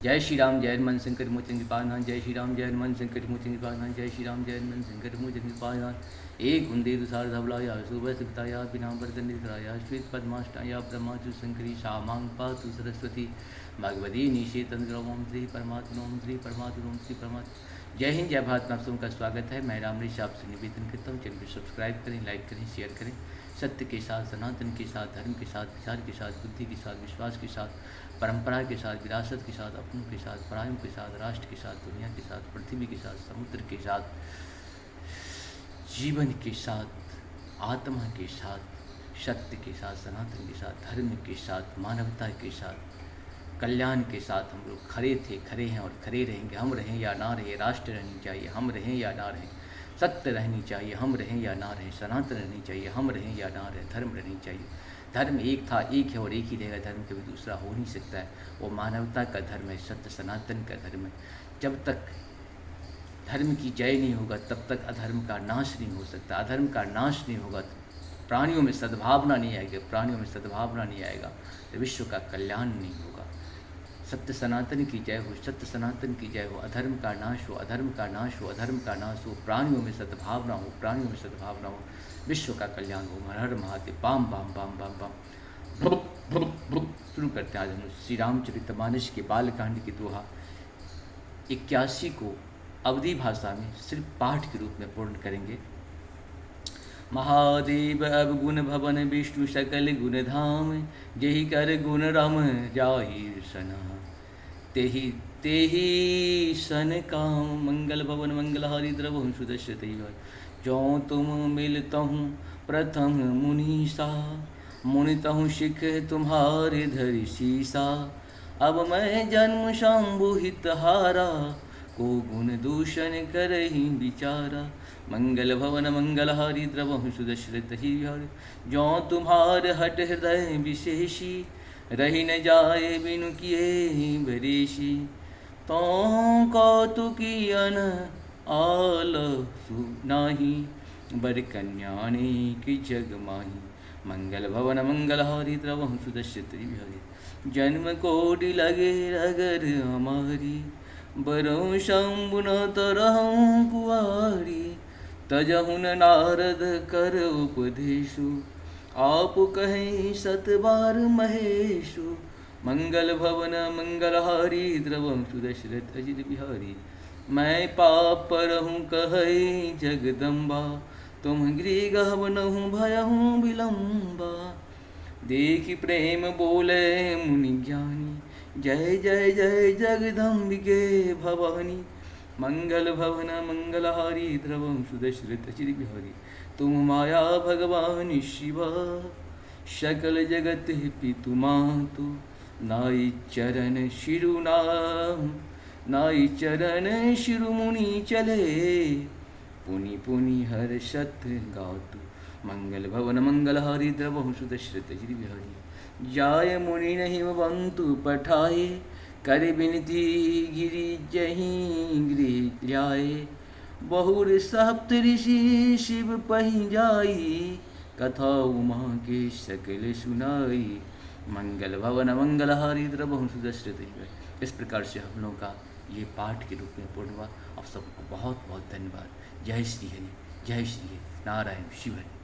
जय श्री राम जय हनुमान शंकर मोचन कृपानाथ। जय श्री राम जय हनुमान शंकर मोचन कृपानाथ। जय श्री राम जय हनुमान शंकर मोचन कृपानाथ। एक कुंदे तुषार धवलाया सुबह सुताया बिना बर्दन निद्राया श्वेत पद्माष्टाया ब्रह्माचु शंकरी शामांग पातु सरस्वती भगवती निषेतन ओम श्री परमात्मा ओम श्री परमात्मा ओम श्री परमात्मा। जय हिंद जय भारत। आप सबका स्वागत है। मैं रामऋषि आपसे निवेदन करता हूँ, चैनल को सब्सक्राइब करें, लाइक करें, शेयर करें। सत्य के साथ, सनातन के साथ, धर्म के साथ, विचार के साथ, बुद्धि के साथ, विश्वास के साथ, परंपरा के साथ, विरासत के साथ, अपनों के साथ, परायों के साथ, राष्ट्र के साथ, दुनिया के साथ, पृथ्वी के साथ, समुद्र के साथ, जीवन के साथ, आत्मा के साथ, सत्य के साथ, सनातन के साथ, धर्म के साथ, मानवता के साथ, कल्याण के साथ हम लोग खड़े थे, खड़े हैं और खड़े रहेंगे। हम रहें या ना रहें, राष्ट्र रहनी चाहिए, हम रहें या ना रहें, सत्य रहनी चाहिए, हम रहें या ना रहें, सनातन रहनी चाहिए, हम रहें या ना रहें, धर्म रहनी चाहिए। धर्म एक था, एक है और एक ही रहेगा। धर्म कभी दूसरा हो नहीं सकता है। वो मानवता का धर्म है, सत्य सनातन का धर्म है। जब तक धर्म की जय नहीं होगा तब तक अधर्म का नाश नहीं हो सकता। अधर्म का नाश नहीं होगा, प्राणियों में सद्भावना नहीं आएगी। प्राणियों में सद्भावना नहीं आएगा तो विश्व का कल्याण नहीं होगा। सत्य सनातन की जय हो, सत्य सनातन की जय हो। अधर्म का नाश हो, अधर्म का नाश हो, अधर्म का नाश हो। प्राणियों में सद्भावना हो, प्राणियों में सद्भावना हो। विश्व का कल्याण हो। हर हर महादेव। बाम बाम बाम बाम बाम। शुरू करते हैं आज हम श्री रामचरितमानस के बालकांड की दोहा 81 को अवधी भाषा में सिर्फ पाठ के रूप में पूर्ण करेंगे। महादेव अवगुण भवन विष्णु सकल गुण धाम, जेहि कर गुण रम जाहिर सना, तेहि तेहि सन काम। मंगल भवन मंगलहारी द्रवहु सुदर्शति, जो तुम मिलतहु प्रथम मुनीसा, मुनितहु शिख तुम्हारे धरि सीसा। अब मैं जन्म शंभु हित हारा, को गुण दूषण करहि विचारा। मंगल भवन मंगलहारी द्रवहु सुदशरथ ही, जो तुम्हार हट हृदय विशेषी, रही न जाए बिनु किए भरेशी। तो कौतुकियन आलसु नाही, बर कन्या की जग माही। मंगल भवन मंगलहारी द्रवहु सुदशरथ ही, जन्म कोटि लगे रगर हमारी, बरहु शंभु न तरहु कुआरी। तजहुन नारद कर उपदेशु, आप कहें सतबार महेशु। मंगल भवन मंगलहारी द्रवहु सुदशरथ अजित बिहारी। मैं पाप परहु कहे जगदम्बा, तुम गृह गहवनहु भयहु विलम्बा। देखि प्रेम बोले मुनि ज्ञानी, जय जय जय जगदम्बिके भवानी। मंगल भवन मंगलहारी द्रवहु सुदशरथ अचिर बिहारी। तुम माया भगवान शिवा, सकल जगत पितु मातु। नाई चरण शिरु नाम, नाई चरण शिरु मुनि चले, पुनि पुनि हर्षत गातु। मंगल भवन मंगलहारी द्रवहु सुदशरथ अचिर बिहारी। जाय मुनि नहीं बंतु पठाए, कर बिनती गिरि जहीं गृह जाए। बहुर सप्त ऋषि शिव पहि जाई, कथा उमा के सकल सुनाई। मंगल भवन मंगलहारी द्रवहु सुदशरथ ही। इस प्रकार से हम लोगों का ये पाठ के रूप में पूर्ण हुआ। आप सबको बहुत बहुत धन्यवाद। जय श्री हरि, जय श्री हरि, नारायण शिव हरि।